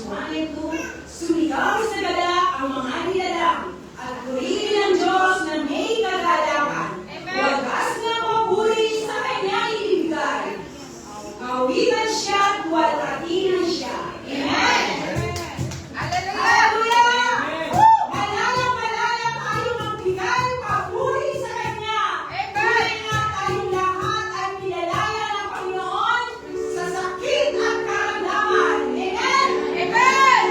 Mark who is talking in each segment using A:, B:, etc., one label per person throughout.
A: wanted to sumigaw sa gala ang mga nilalang at purihin ang Diyos na may kagalakan. Wagas na papuri sa Kanya ibigay. Kawitan siya at walhatian siya. Amen! Hallelujah! Malalang-malala tayo magbigay papuri sa Kanya. Tunay nga tayong lahat ay nilalaya ng Panginoon sa sakit at karamdaman. Amen! Amen!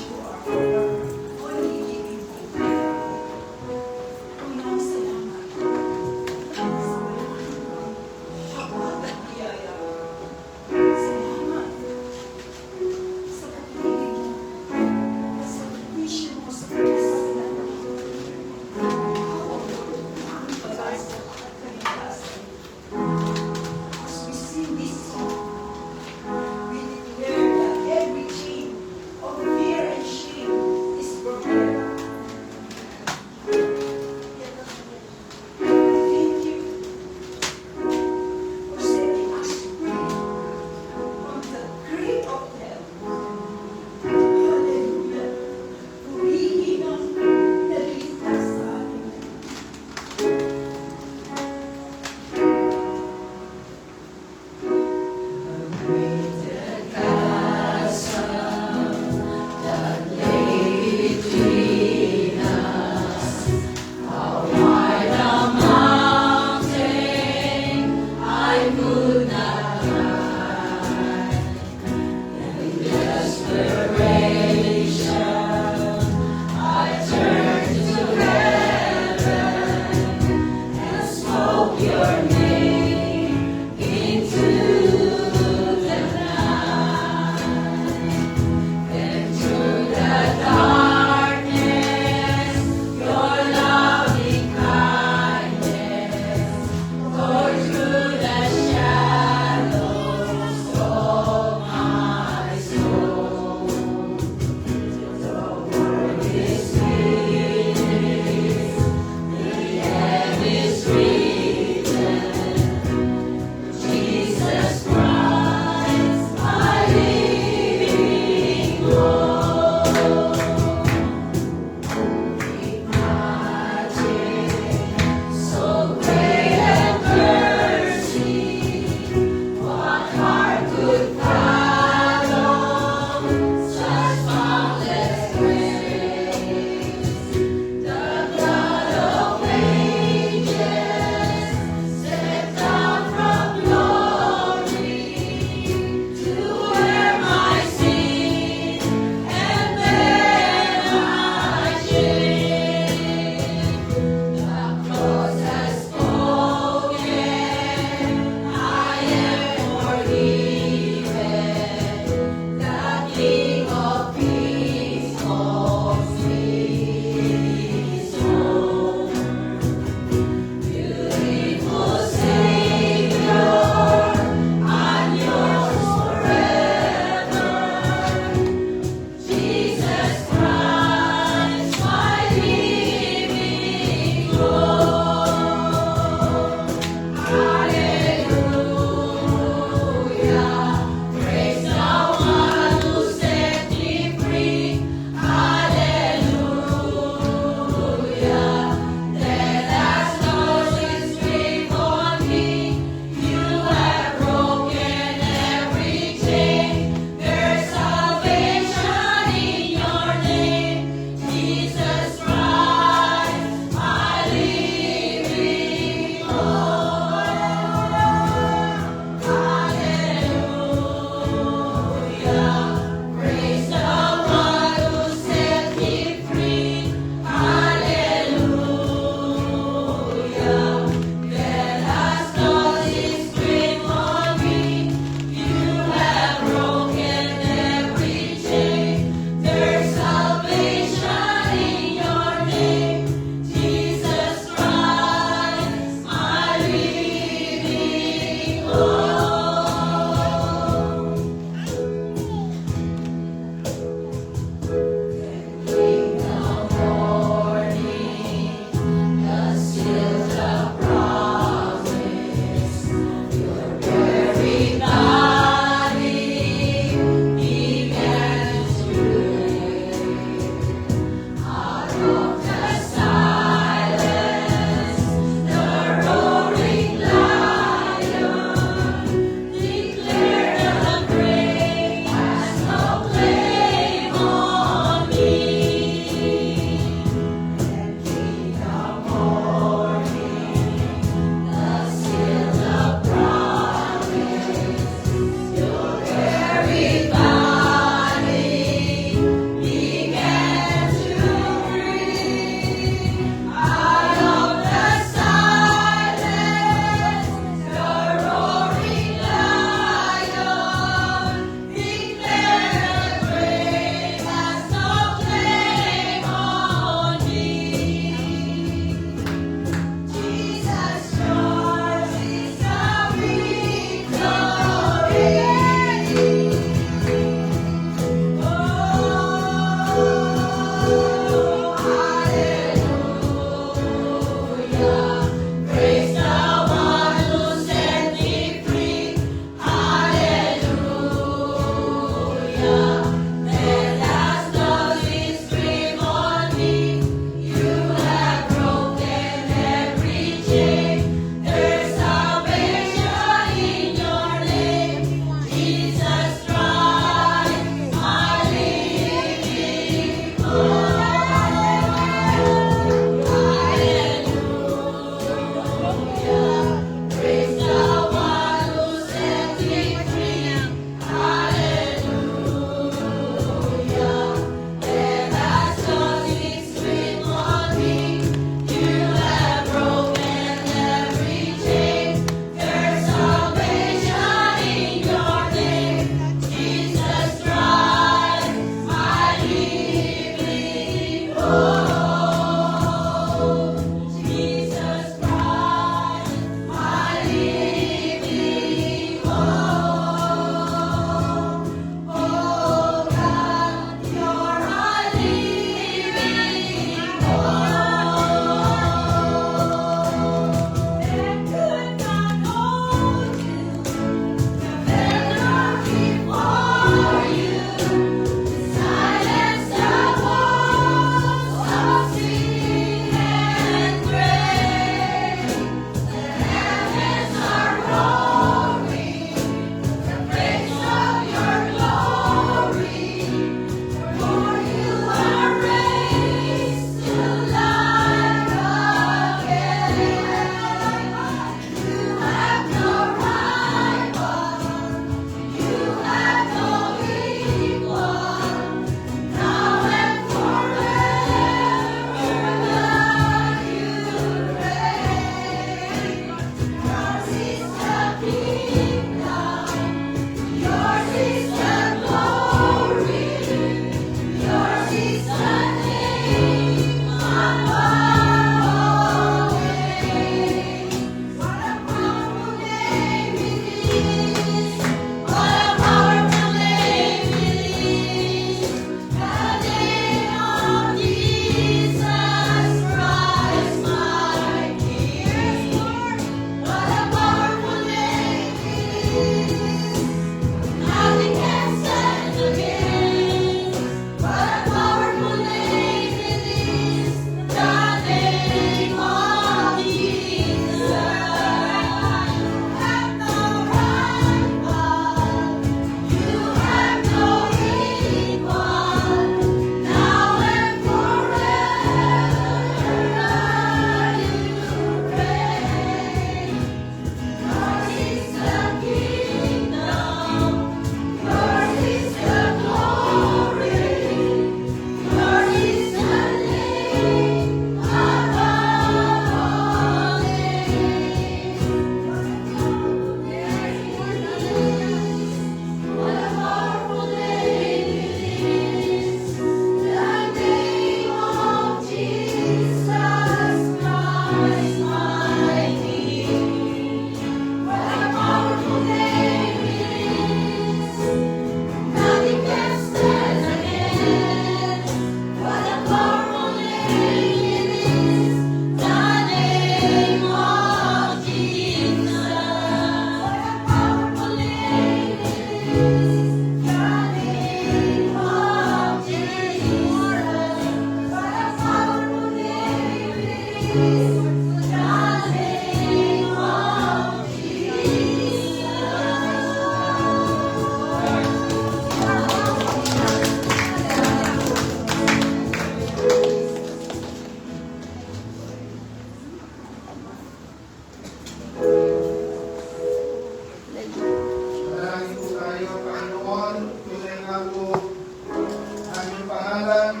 B: pangalan,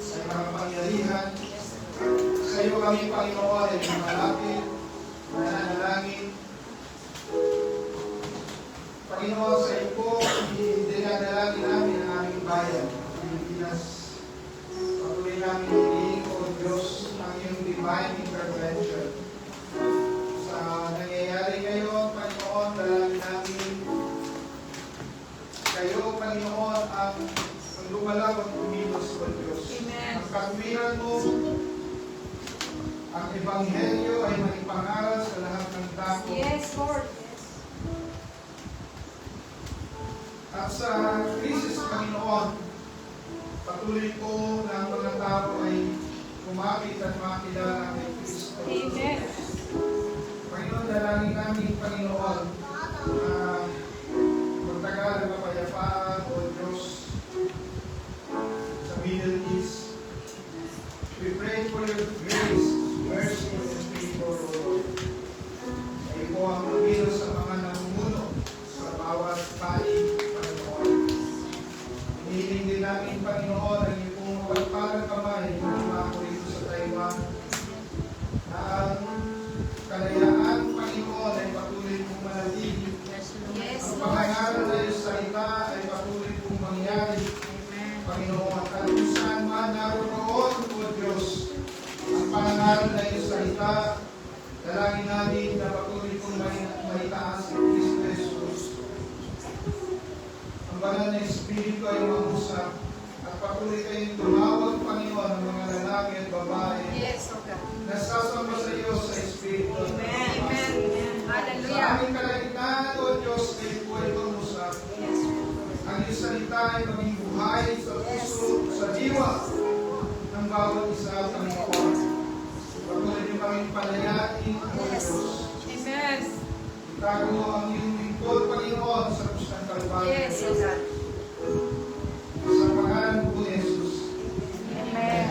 B: sa iyong makapangyarihan. Sa iyo kami, Panginoon, ay malapit, nananalangin. Panginoon, sa iyo po, dinadalangin namin ang aming bayan, Pilipinas. Patuloy namin hinihingi, O Diyos, ang iyong divine intervention. Sa nangyayari ngayon, Panginoon, dalangin namin kayo, Panginoon, ang lumalaw at kumilos, O Diyos. Ang katwiran mo, ang Ebanghelyo ay maipangaral sa lahat ng dako.
A: Yes, Lord.
B: At sa krisis, Panginoon, patuloy po na ang mga tao ay kumapit at makilala kay Kristo.
A: Amen.
B: Panginoon, dalangin namin, Panginoon, na magtagal ang kapayapaan, O Diyos, sa Middle East. We pray for your grace, mercy, and favor, O Lord. Kayo po ang lumilos sa mga namumuno sa bawat panig, Panginoon. Hinihiling din namin, Panginoon, ang iyong pong mapagpalang kamay na ako rito sa Taiwan, na ang kalayaan, Panginoon, ay patuloy pong manatili. Ang pangangaral na iyong salita ay patuloy pong mangyari, Panginoon. At kung saan man naroon, O Diyos, ang pangangaral na iyong salita, dalangin namin na patuloy pong maitaas si Kristo Jesus. Ang banal na Espiritu ay mangusap at patuloy kayong tumawag, Panginoon, ng mga lalaki at babae.
A: Yes, okay.
B: Nasasamba sa iyo sa Espiritu.
A: Amen. Amen.
B: Sa
A: Hallelujah.
B: aming kalagitnaan, O Diyos, kayo po ay mangusap.
A: Yes.
B: Ang iyong salita ay maging buhay sa puso, sa diwa ng bawat isa, Panginoon. Patuloy niyo kaming palayain, O
A: Yes.
B: Diyos.
A: Amen.
B: Itago ang iyong lingkod, Panginoon, sa krus ng Kalbaryo.
A: Yes, O God.
B: Sa pangalan po ni Jesus.
A: Amen.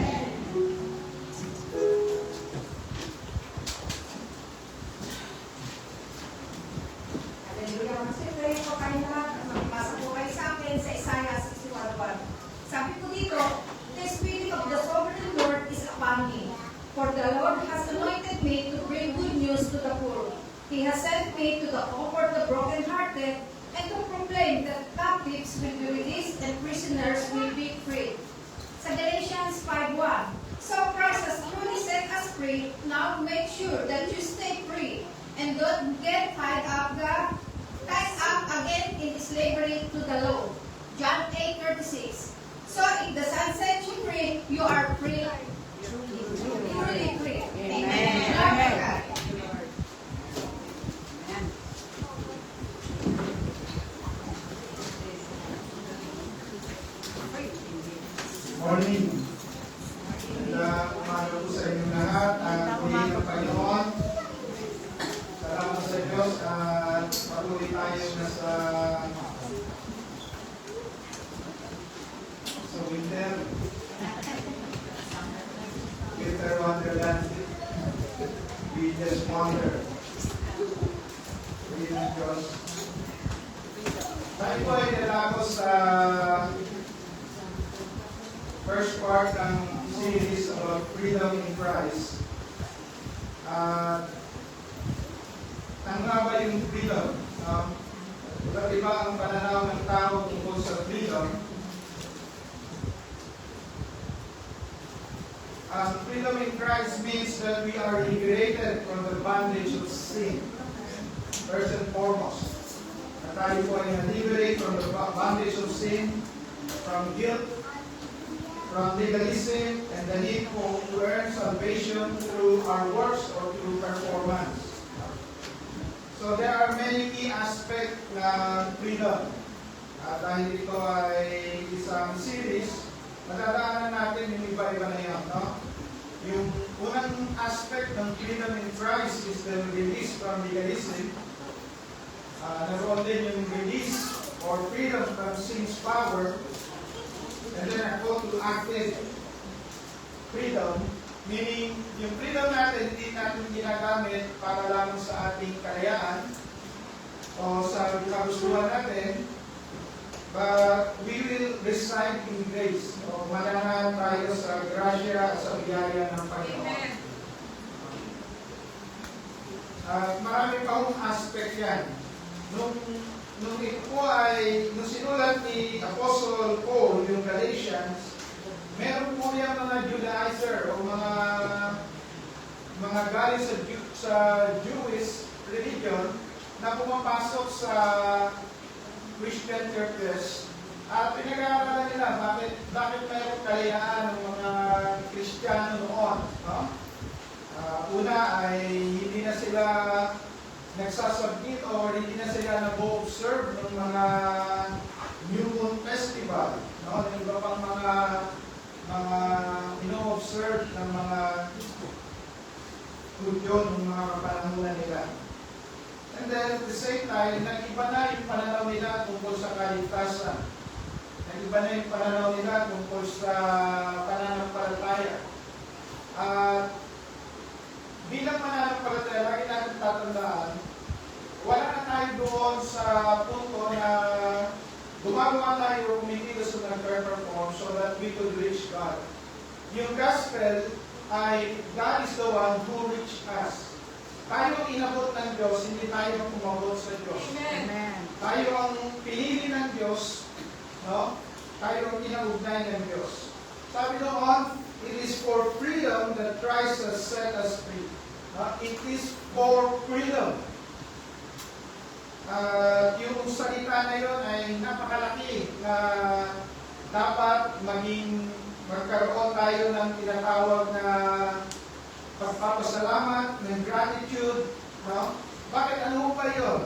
C: Hallelujah. Mag-pray po kayo lahat. Magbasa po kayo sa akin sa Isaiah 61:1. Sabi po dito, "The Spirit of the Sovereign Lord is upon me, for the Lord has anointed me to bring good news to the poor. He has sent me to comfort the brokenhearted and to proclaim that captives will be released and prisoners will be freed." Sa Galatians 5:1, "So Christ has truly set us free. Now make sure that you stay free and don't get tied up again in slavery to the law." John 8:36, "So if the Son sets you free, you are free." Truly free. Amen.
A: Amen.
B: Morning. Umaga po sa inyong lahat. Purihin ang Panginoon. Salamat sa Diyos at patuloy tayo nasa winter. Winter wonderland. We just wonder. Purihin ang Diyos. Tayo po ay nilako sa first part ng series about freedom in Christ. Ano nga ba yung freedom? Iba ang pananaw ng tao tungkol sa freedom. Freedom in Christ means that we are liberated from the bondage of sin. First and foremost, na tayo po ay na-liberate from the bondage of sin, from guilt, from legalism, and the need to earn salvation through our works or through performance. So there are many key aspects na freedom. Dahil ito ay isang series, madadaanan natin yung iba-iba na yan. No? Yung unang aspect ng freedom in Christ is the release from legalism. Naroon din yung release or freedom from sin's power. And then a call to active freedom, meaning yung freedom natin, hindi natin ginagamit para lamang sa ating kalayaan o sa kagustuhan natin, But we will reside in grace. O manahan tayo sa grasya at sa biyaya ng Panginoon. At marami pa akong aspect yan. Nung ito po ay, nung sinulat ni Apostle Paul yung Galatians, meron po yung mga Judaizer o mga galing sa Jewish religion na pumapasok sa Christian churches at pinag-aaralan nila bakit mayroong kalayaan ng mga Kristiyano noon. No? Una ay hindi na sila nagsasubmit o hindi na sila nag-observe ng mga New Moon Festival. No? Ng iba pang mga ino-observe ng mga Hudyo ng mga kapanahunan nila. And then at the same time, nag-iba na yung pananaw nila tungkol sa kaligtasan. Nag-iba na yung pananaw nila tungkol sa pananampalataya. At bilang pananampalataya, lagi natin tatandaan, wala na tayo doon sa punto na gumagawa tayo kumikilos sa nag-perform so that we could reach God. Yung gospel ay God is the one who reached us. Tayo ang inabot ng Diyos, hindi tayo ang umabot sa Diyos.
C: Amen.
B: Tayo ang pinili ng Diyos, no? Tayo ang inaugnay ng Diyos. Sabi noon, it is for freedom that Christ has set us free. It is for freedom. Yung salita na yun ay napakalaki na dapat magkaroon tayo ng tinatawag na pagpapasalamat, ng gratitude. No? Bakit? Ano pa yun?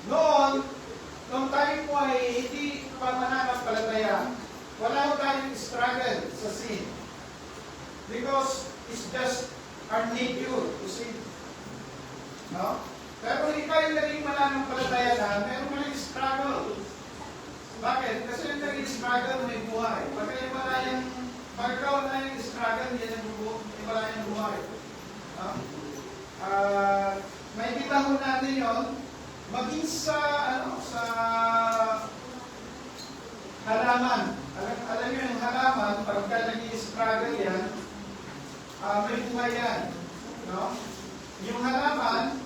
B: Noong tayo po ay hindi pa mananampalataya, wala ko tayong struggle sa sin. Because it's just our nature to sin. No? Pero hindi kayo naging mananampalataya na, meron mo yung struggle. Bakit? Kasi yung naging struggle may buhay. Pagkaw na yung struggle, hindi wala yung buhay. May bitahon natin yun, maging sa halaman. Alam niyo yung halaman, pagka naging struggle yan, may buhay yan. No? Yung halaman,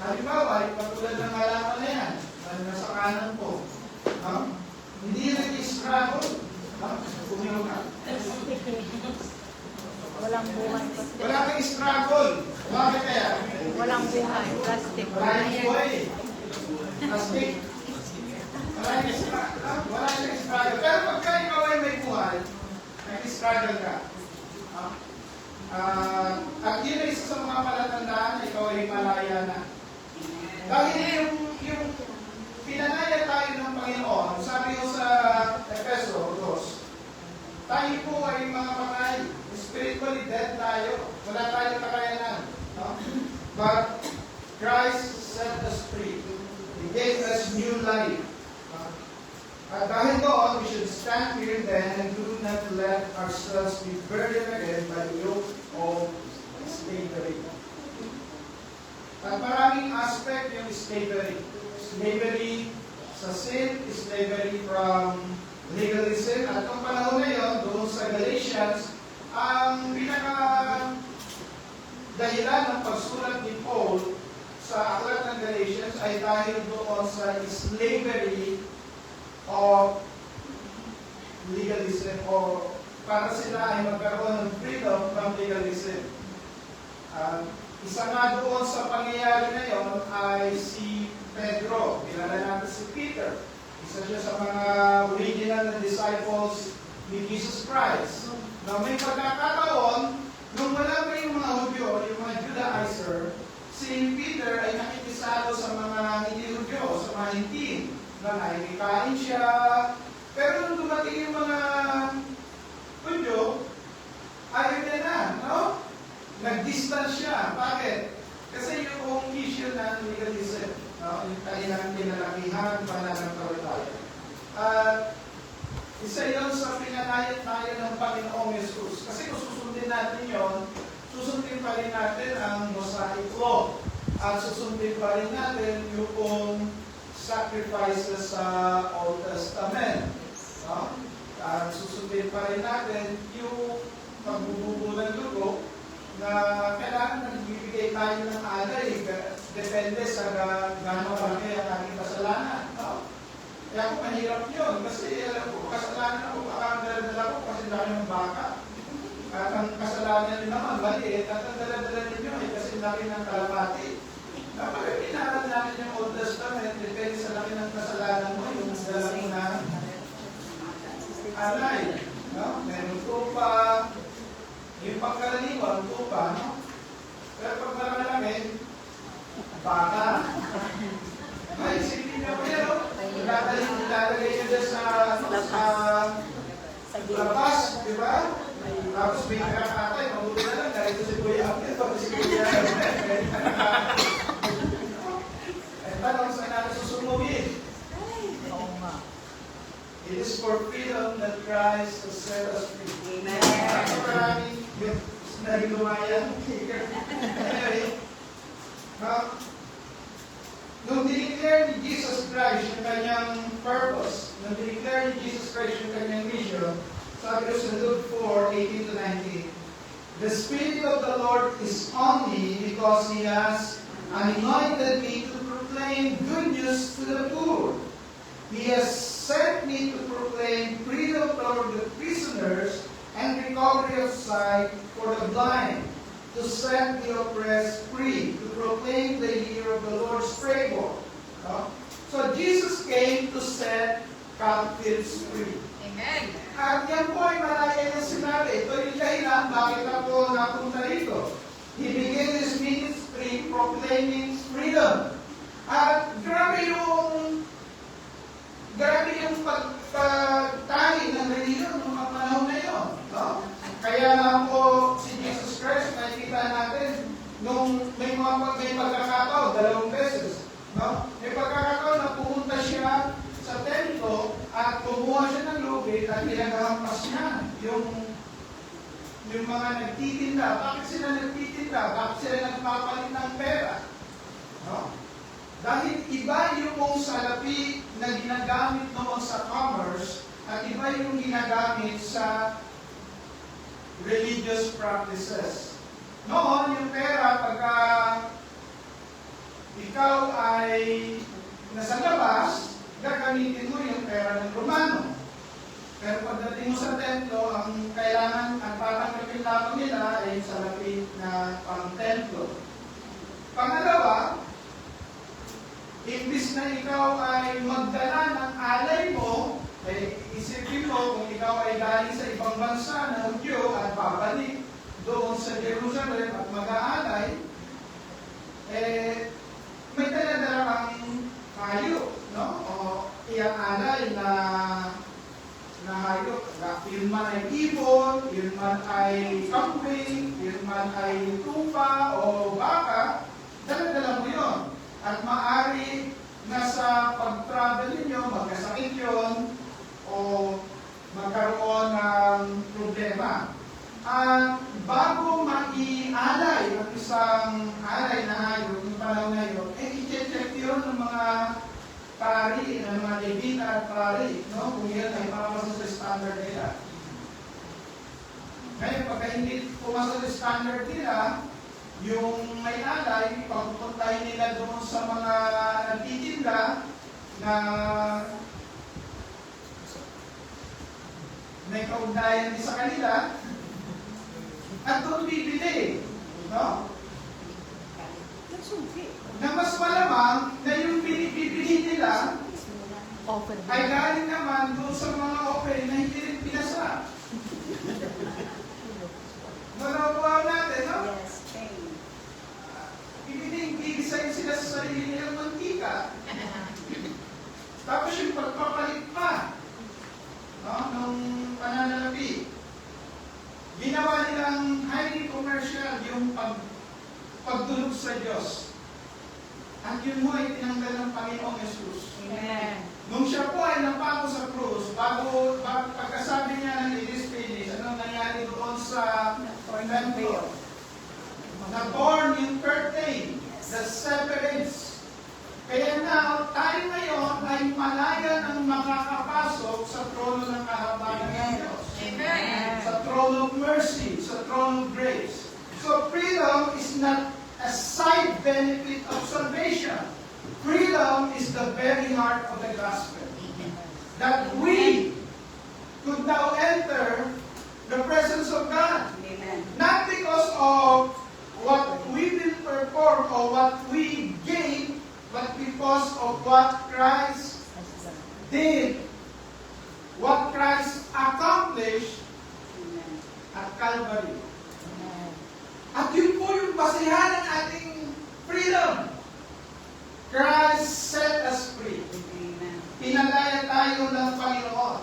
B: halimbawa, patulad ng halaman na yan, nasa kanan po. Hindi naging struggle. Kumiyaw ka.
D: Walang buhay.
B: Wala kang struggle. Bakit kaya?
D: Walang buhay. Plastic.
B: Wala yung buhay. Plastic. Wala yung struggle. Pero pagka ikaw ay may buhay, nag-struggle ka. At yun ay isa sa mga palatandaan na ikaw ay malaya na. Dahil yung pinanaya tayo ng Panginoon, sabi ko sa Efeso 2, tayo po ay mga patay. Spiritually dead tayo. Wala tayong kakayanan. No? But Christ set us free. He gave us new life. At dahil doon, we should stand here then and do not let ourselves be burdened again by the yoke of slavery. At maraming aspect yung slavery. Slavery sa sin, slavery from legalism. At nung panahon na yun, doon sa Galatians, ang dahilan ng pagsulat ni Paul sa aklat ng Galatians ay dahil doon sa slavery of legalism o para sila ay magkaroon ng freedom from legalism. Isa nga doon sa pangyayari na yon ay si Pedro. Kilala natin si Peter. Isa siya sa mga original na disciples ni Jesus Christ. Na may pagkakataon, nung wala pa yung mga Hudyo, yung mga Judaizer, si Peter ay nakikisalo sa mga hindi Hudyo, sa mga hindi. Na nakikikain siya. Pero nung dumating yung mga Hudyo, ayaw niya na, no? Nag-distance siya. Bakit? Kasi yung issue ng legalism, no? Yung kanilang pinalakihan, pananampalataya. Isa yun sa pinanayat tayo ng Panginoong Yesus. Kasi kung susundin natin yun, susundin pa rin natin ang Mosaic Law. At susundin pa rin natin yung sacrifices sa Old Testament. No? Susundin pa rin natin yung pagbububo ng dugo na kailangan nagbibigay tayo ng alay. Depende sa gano'ng malaki ang ating kasalanan. No? Kaya po mahirap yun kasi alam ko, kasalanan ako, baka ang dala-dala ko kasi laki ng baka. At ang kasalanan nyo naman, maliit, at ang dala-dala ninyo ay kasi laki ng kalapati. Kapag pinaral natin yung Old Testament, depende sa laki ng kasalanan mo, yung dala mo na alay. No? Meron tupa, yung pagkaraniwan, tupa, no? Pero pag marami, baka. Ay, isipin nyo po yan, no? Ilalagay nyo dyan sa labas, di ba? Tapos may kakatay, mabuti na lang, kahit si Kuya Abel, tapos si Kuya Abel. Ay, tanong saan natin susumugin? It is for freedom that Christ has set us free.
A: Amen.
B: Ako maraming nahilumayan. Anyway, nung dineclare ni Jesus Christ yung kanyang purpose, nung dineclare ni Jesus Christ yung kanyang mission, sabi ko sa Luke 4:18-19, "The Spirit of the Lord is on me because He has anointed me to proclaim good news to the poor. He has sent me to proclaim freedom for the prisoners and recovery of sight for the blind, to set the oppressed free, to proclaim the year of the Lord's favor." No? So Jesus came to set captives free.
C: Amen.
B: At yan po ay maraya yung sinabi. Ito yung dahilan bakit ako napunta rito. He began his ministry proclaiming freedom. At grabe yung pagtali ng reliyon ng mga panahon na yun. No? Kaya nga po si Jesus Christ, nakikita natin, nung may pagkakataon, 2 beses. No? May pagkakataon na pumunta siya sa templo at kumuha siya ng lubid at pinagahampas niya yung mga nagtitinda. Bakit sila nagtitinda? Bakit sila nagpapalit ng pera? No? Dahil iba yung salapi na ginagamit noon sa commerce at iba yung ginagamit sa religious practices. Noon, yung pera, pagka ikaw ay nasa labas, gagamitin mo yung pera ng Romano. Pero pagdating mo sa templo, ang kailangan, ang tatanggapin lamang nila ay salapi na pang-templo. Pangalawa, imbis na ikaw ay magdala ng alay mo, isipin mo kung ikaw ay galing sa ibang bansa na Hudyo at babalik doon sa Jerusalem at mag-aalay, may dala-dala kang hayop, no? O iyang alay na hayop. Yun man ay ibon, yun man ay kambing, yun man ay tupa o baka, dala-dala mo yun. At maaari na sa pag-travel ninyo, magkasakit yun, o magkaroon ng problema. At bago maialay ang isang alay na hayop, yung panahon na yun, i-check yun ng mga pari, ng mga Levita at pari, no? Kung yan ay papasok sa standard nila. Ngayon, pagka hindi pumasok sa standard nila, yung may alay, pagpupuntahin nila doon sa mga nagtitinda na may kaugnayan din sa kanila, at doon bibili, no? Na mas malamang na yung bibili nila ay galing naman doon sa mga open na hindi rin pinasa. Manawaw natin, no? Ibidesign sila sa sarili nilang mantika. Tapos yung pagpapalit pa, no? Nung pananalapi. Ginawa nilang highly commercial yung pagdulog sa Diyos. At yun mo ay tinanggal ng Panginoong Jesus.
C: Amen.
B: Nung siya po ay napako sa krus, bago pagkasabi niya ng it is finished, anong nangyari doon sa templo? Na torn yung curtain that separates. Kaya na, now, tayo ngayon ay malaya ng makakapasok sa trono ng kahabagan ng Diyos. Sa throne of mercy, sa throne of grace. So freedom is not a side benefit of salvation. Freedom is the very heart of the gospel. That we could now enter the presence of God. Not because of what we will perform or what we gain, but because of what Christ did, what Christ accomplished at Calvary. At yun po yung basehan ng ating freedom. Christ set us free. Pinalaya tayo ng Panginoon.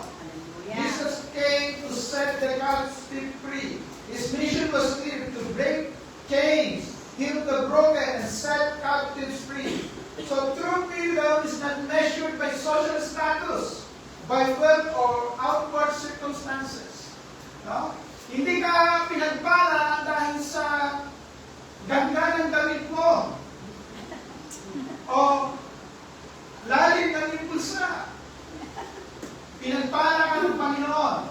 B: Jesus came to set the captive free. His mission was clear, to break chains, heal the broken, and set captives free. So true freedom is not measured by social status, by wealth or outward circumstances. No? Hindi ka pinagpala dahil sa ganda ng damit mo o lalim ng impulsa. Pinagpala ka ng Panginoon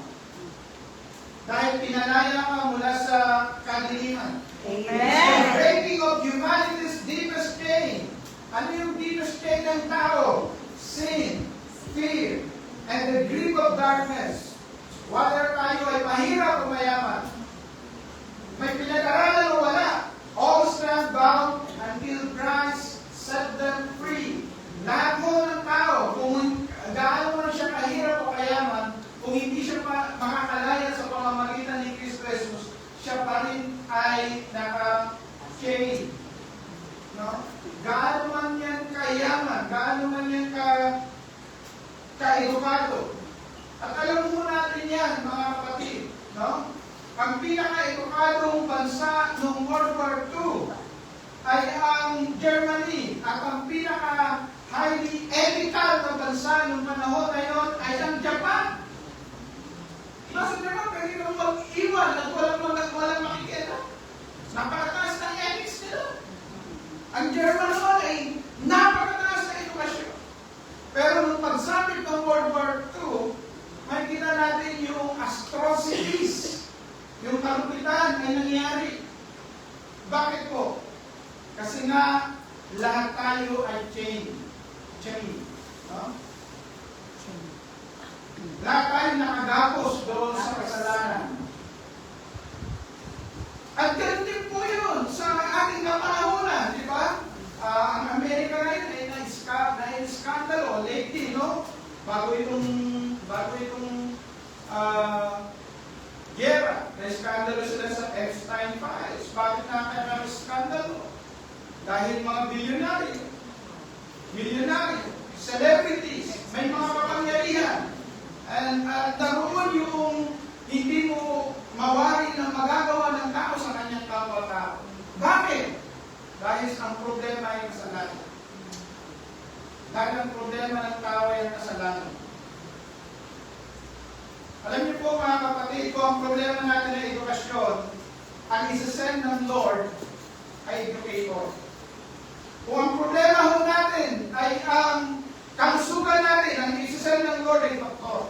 B: dahil pinalaya ka mula sa kadiliman. The breaking of humanity's deepest chain. Ano yung deepest chain ng tao? Sin, fear, and the grip of darkness. Whether tayo ay mahirap o mayaman, may pinag-aralan o wala, all stand bound until Christ set them free. Lahat mo ng tao, kung gaano man siya kahirap o kayaman, kung hindi siya makakalaya sa pamamagitan ni Kristo Jesus, siya pa rin ay naka-chain. No? Gaano man yan kayaman, gaano man yan ka-edukado. At alam mo natin yan, mga kapatid, no? Ang pinaka-edukadong bansa noong World War II ay ang Germany. At ang pinaka-highly ethical na bansa noong panahon na yun ay ang Japan. Nasa Japan, pwede kang mag-iwan at walang makikita. Napakataas ng ethics nila. Ang German naman ay napakataas na edukasyon. Pero nung pagsapit ng World War II, makikita natin yung atrocities, yung karupitan ay nangyari. Bakit po? Kasi nga, lahat tayo ay chain. No? Lahat tayo nakagapos doon sa kasalanan. At ganun din po yun sa ating kapanahonan, di ba? Ang Amerika ngayon ay na-iskandalo lately, no? Bago itong gera, na-iskandalo sila sa Epstein Files. Bakit na-iskandalo? Dahil mga milyonaryo, celebrities, may mga kapangyarihan. And naroon yung hindi mo mawari na magagawa ng tao sa kanyang kapwa-tao. Bakit? Dahil ang problema ay kasalanan. Dahil ang problema ng tao ay kasalanan. Alam niyo po mga kapatid, kung ang problema natin ay edukasyon, ang isasend ng Lord ay educator. Kung ang problema ho natin ay ang kalusugan natin, ang isasend ng Lord ay doktor.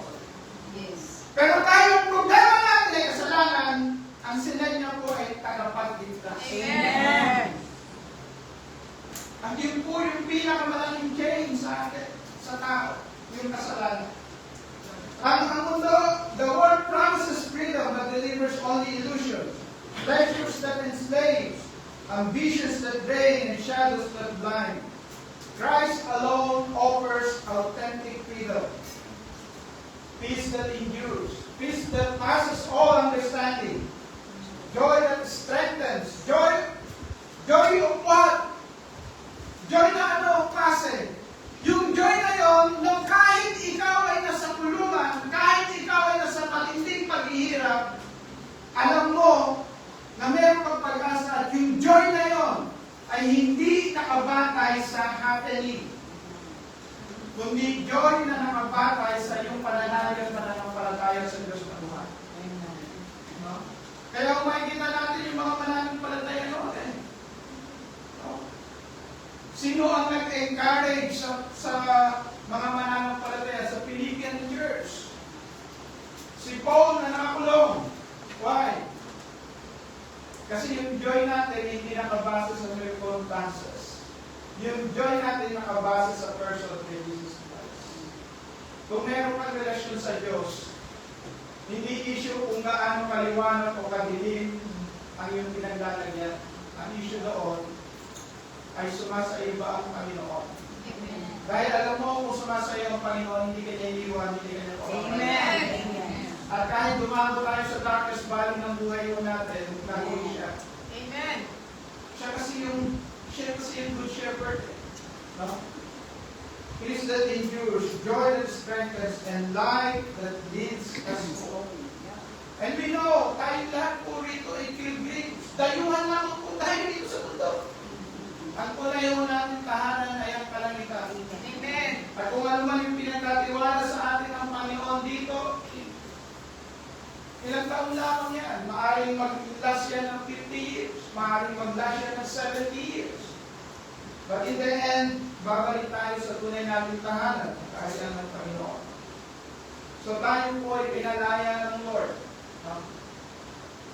B: Pero tayo ang problema natin ay kasalanan, ang sinend niya po ay tagapagligtas.
C: Amen.
B: Ang yun po yung pinakamalaking chain sa atin, sa tao, yung kasalanan. Ang mundo, the world promises freedom but delivers only illusions, pleasures that enslave, ambitions that drain, and shadows that blind. Christ alone offers authentic freedom. Peace that endures, peace that passes all understanding, joy that strengthens, joy of what? Joy na ano klase? Yung joy na yon, nung kahit ikaw ay nasa kulungan, kahit ikaw ay nasa matinding paghihirap, alam mo na meron kang pag-asa at yung joy na yon ay hindi nakabatay sa happening, kundi joy na nakabatay sa iyong pananalig at pananampalataya sa Diyos na buhay. No? Kaya kung makikita natin yung mga pananampalataya natin, no? Sino ang nag-encourage sa mga mananampalataya sa Philippian Church? Si Paul na nakakulong. Why? Kasi yung joy natin hindi nakabase sa circumstances. Yung joy natin nakabase sa person of Jesus Christ. Kung meron kang relasyon sa Diyos, hindi issue kung gaano kaliwanag o kadilim ang iyong pinaglalagyan. Ang issue doon ay sumasayo ba ang Panginoon?
C: Amen.
B: Dahil alam mo kung sumasayo ang Panginoon, hindi kanya iiwan, hindi kanya
C: Amen.
B: At kahit dumago tayo sa darkest valley ng buhay natin, naging siya.
C: Amen.
B: Siya kasi yung good shepherd. No? Peace that endures, joy that strengthens, and life that leads us home. And we know, tayo lahat po rito ay pilgrims. Dayuhan lamang po tayo dito sa mundo. Ang punayon natin tahanan ay ang kalangitan.
C: Amen.
B: At kung ano man yung pinagkatiwala sa atin ng Panginoon dito, ilang taon lamang yan. Maaaring mag-last yan ng 50 years. Maaaring mag-last yan ng 70 years. But in the end, babalik tayo sa tunay nating tahanan, kahit ng Panginoon. So tayo po ay pinalaya ng Lord.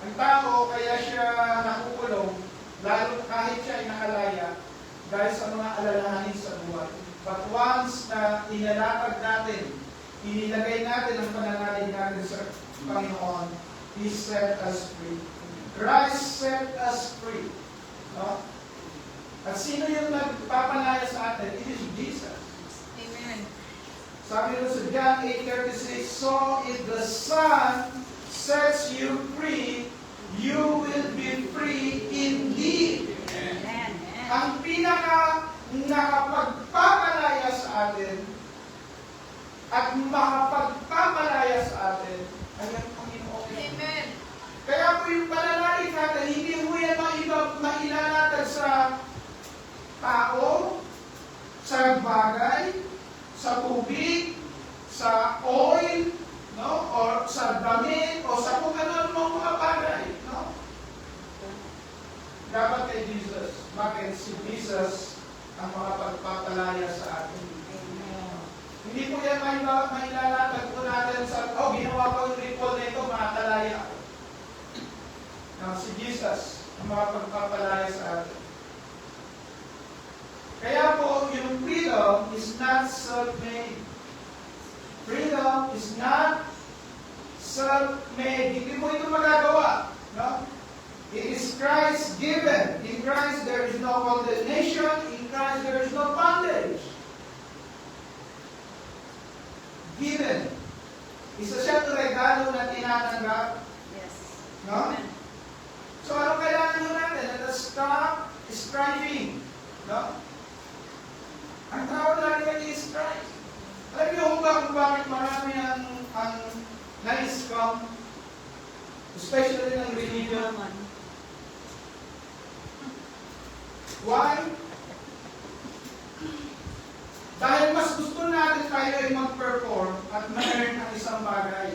B: Ang tao, kaya siya nakukulong, lalo kahit siya ay nakalaya, dahil sa mga alalahanin sa buhay. But once na inalatag natin, inilagay natin ang pananalig natin sa Panginoon, He set us free. Christ set us free. No? At sino yung nagpapalaya sa atin? It is Jesus.
C: Amen.
B: Sabi rin sa John 8:36, so if the Son sets you free, you will be free indeed.
C: Amen.
B: Ang pinaka nakapagpapalaya sa atin at makapagpapalaya sa atin ay ang Panginoon.
C: Amen.
B: Kaya po yung pananalig natin, hindi mo yan mailalatag sa tao, sa bagay, sa tubig, sa oil, no? Or sa damit, o sa kung ano mong mga bagay. No? Dapat kay Jesus. Bakit si Jesus ang makapagpapalaya sa atin? Hindi po yan mailalatag po natin sa, ginawa ko yung ritual na ito, makatalaya ako. No, si Jesus ang makapagpapalaya sa atin. Kaya po, yung freedom is not self-made. Freedom is not self-made. Hindi mo ito magagawa. No? It is Christ-given. In Christ, there is no condemnation. In Christ, there is no bondage. Given. Isa siyang regalo na tinatanggap.
C: Yes.
B: No? So, ano kailangan mo natin? Let us stop striving. No? Ang tawag natin ay strive. Alam niyo kung bakit marami ang na-scam, especially ng religion. Why? Dahil mas gusto natin tayo ay mag-perform at ma-earn ang isang bagay.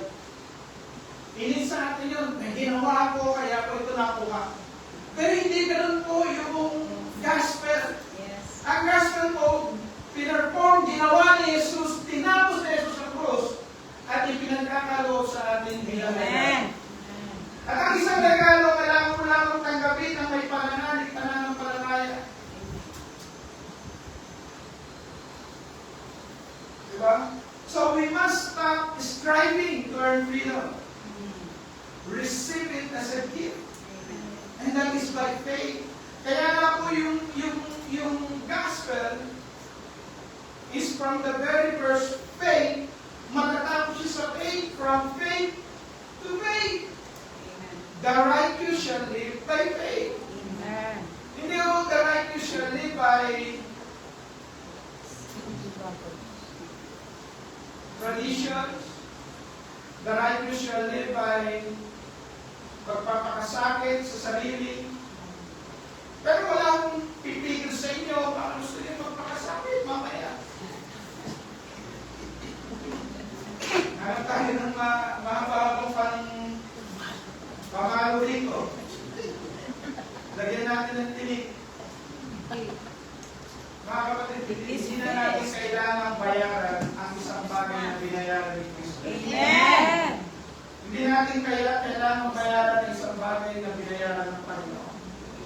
B: Inis sa atin yun, may ginawa ko, kaya ko ito nakuha. Pero hindi ganun po yung gospel.
C: Yes.
B: Ang gospel po, pinerform, ginawa ni Jesus, tinapos ni Jesus ang krus, at ipinagkakaloob sa atin bilang regalo. At ang isang regalo, kailangan mo lamang tanggapin ang may pananalig, pananampalataya. Diba? So we must stop striving to earn freedom. Receive it as a gift. And that is by faith. Kaya nga po yung gospel is from the very first faith, matatapos siya sa faith, from faith to faith. The righteous shall live by faith.
C: Amen.
B: Hindi ko the righteous shall live by traditions. The righteous shall live by pagpapakasakit sa sarili. Pero wala akong pipigil sa inyo, baka gusto niyo magpakasakit mamaya. Hanap tayo ng mahabang pamalo dito. Lagyan natin ng tinik. Hindi na natin kailangan bayaran ang isang bagay na binayaran ni Kristo.
D: Amen.
B: Hindi natin kailangan bayaran ang isang bagay na binayaran ng Panginoon.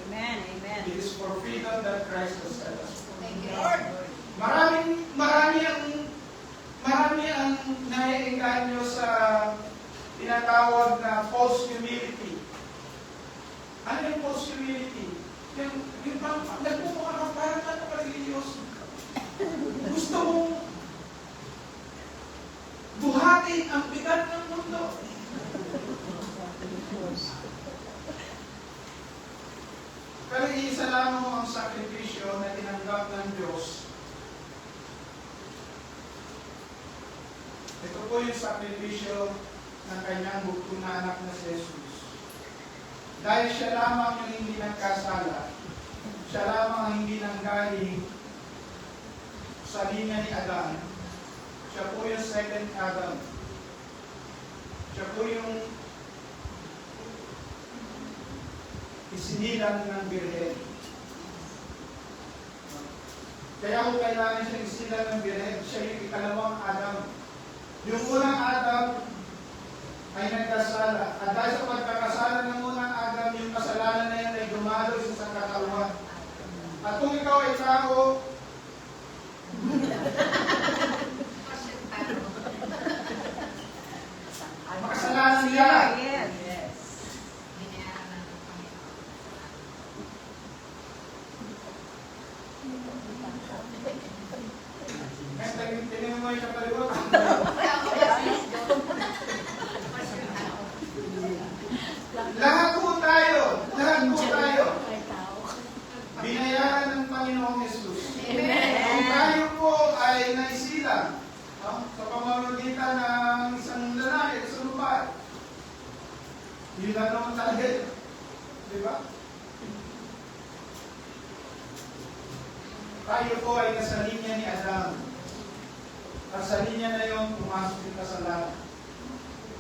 D: Amen. Amen.
B: It is for freedom that Christ has set us free.
C: Thank you, Lord.
B: Marami ang naiinganyo sa tinatawag na false humility. Ano yung false humility? Yung nagmumukha ka parang religyoso. Gusto mong buhatin ang bigat ng mundo. Pero iisa lamang ang sakripisyo na tinanggap ng Diyos. Ito po yung sakripisyo ng kanyang bugtong na anak na si Jesus. Dahil siya lamang yung hindi nagkasala, siya lamang ang hindi nanggaling sa linya ni Adan. Siya po yung second Adam. Siya po yung isinilang ng Birhen. Kaya kung kailangan siya isinilang ng Birhen, siya yung ikalawang Adam. Yung unang Adam ay nagkasala. At dahil sa pagkakasala ng unang Adam, yung kasalanan na yan ay dumalo sa isang katawan. At kung ikaw ay tao, makasalanan niya.
D: Yes.
B: Tingnan mo yung kapaliwa. Lahat po tayo. Binayaran ng Panginoong Jesus. Kung tayo po ay naisilang, sa pamamagitan ng isang lalaki at isang babae, yun lang naman talaga. Di ba? Tayo po ay nasa linya ni Adam. At sa linya na yun, pumasok yung kasalanan.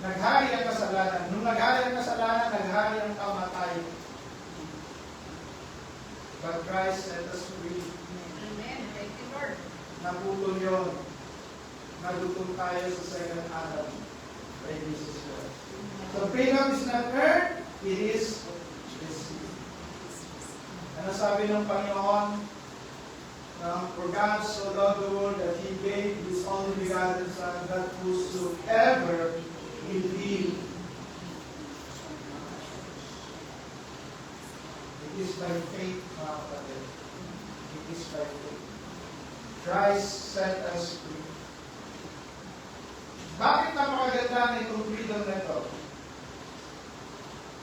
B: Naghari ang kasalanan. Nung naghari ang kasalanan, naghari ang kamatayan. But Christ set us free.
C: Amen. Thank you, Lord.
B: Naputol yun. Nadutong tayo sa second Adam. By Jesus Christ. So freedom is not earned, it is received. Ano sabi ng Panginoon? For God so loved the world that He gave His only begotten Son, that whosoever believe. It is by faith, mga kapatid. It is by faith. Christ set us free. Bakit napakaganda na itong freedom na ito?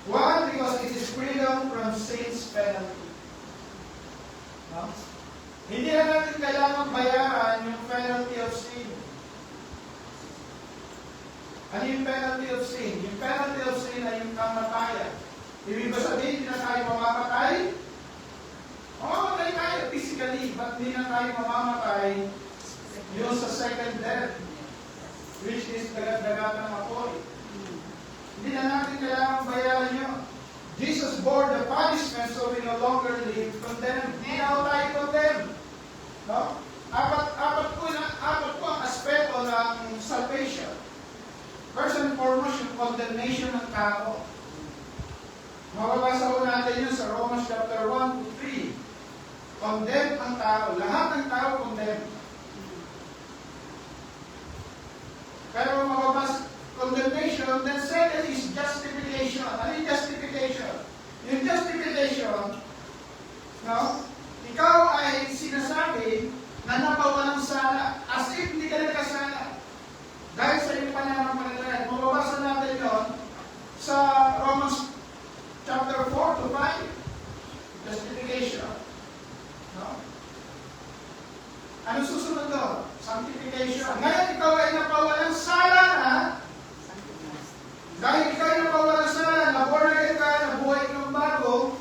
B: One, because it is freedom from sin's penalty. No? Hindi na natin kailangan bayaran yung penalty of sin. Ano yung penalty of sin? Yung penalty of sin ay yung kamatayan. Ibig ba sabihin, hindi na tayo mamamatay? Mamamatay tayo physically, but hindi na tayo mamamatay yung sa second death, which is dagat-dagat ng apoy. Hindi na natin kailangan bayaran yun. Jesus bore the punishment so we no longer live condemned. Hindi na tayo condemned. No? Apat po ang aspeto ng salvation. First and foremost, yung condemnation ng tao. Mababasa po natin yun sa Romans chapter 1 to 3. Condemn ang tao. Lahat ng tao condemn. Pero mababasa condemnation, then second is justification. Ano yung justification? Yung justification, no? Ikaw ay sinasabi na napawalang sala, as if hindi ka nagkasala. Dahil sa iyong pananampalataya. Mababasa natin yun sa Romans chapter 4 to 5. Justification. No? Ano susunod doon? Sanctification. Ngayon ikaw ay napawalang sala na. Dahil ikaw ay napawalang sala, na-born again ka, nabuhay ng bago,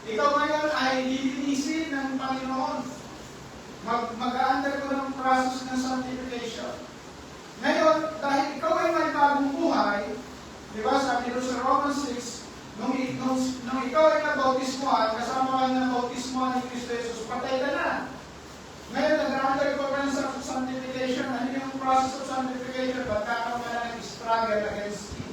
B: ikaw ngayon ay lilinisin ng Panginoon. Mag-undergo ng process ng sanctification. Ngayon, dahil ikaw ay may bagong buhay, di ba, sabi doon sa Romans 6, nung ikaw ay nabautismohan, kasama ka ng bautismohan ni Kristo Jesus, patay ka na. Ngayon, nag-undergo ka ng sanctification. Ano yung process of sanctification? Pagkakaroon ka na ng struggle against sin.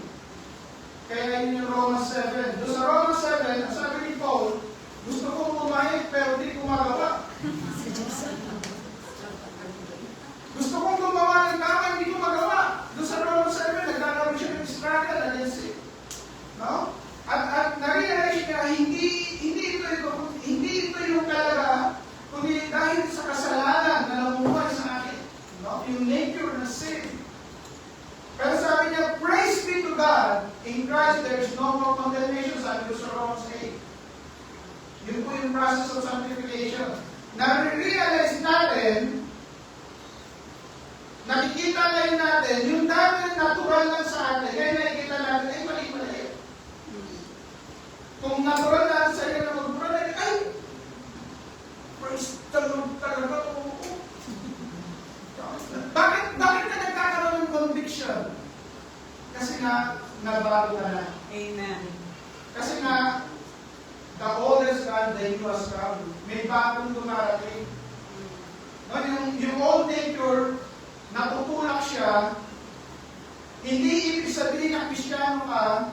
B: Kaya yun yung Romans 7. Doon sa Romans 7, ang sabi ni Paul, gusto kong kumahit pero di ko magawa. Gusto kong gumawa ng tama, hindi ko magawa. Doon sa Romans 7, nagkakaroon siya ng struggle against sin. No? At na-realize niya, hindi ito yung talaga, kundi dahil sa kasalanan na namumuhay sa akin. No? Yung nature na sin. Pero sabi niya, praise be to God, in Christ there is no more condemnation, sabi ko sa Romans 8. Yun po yung process of sanctification. Na-realize natin, nakikita ngayon natin, yung dati natural lang sa atin, ngayon nakikita natin, ay mali-mali. Kung natural lang sa iyo na mag-pray, ay, praise the Lord talaga, oo. Bakit ka nagkakaroon ng conviction? Kasi nga, nabago ka na.
D: Amen.
B: Kasi nga, the oldest God, the newest God, may bagong dumarating. No, yung old nature, natutulak siya, hindi ibig sabihin na Kristiyano ka,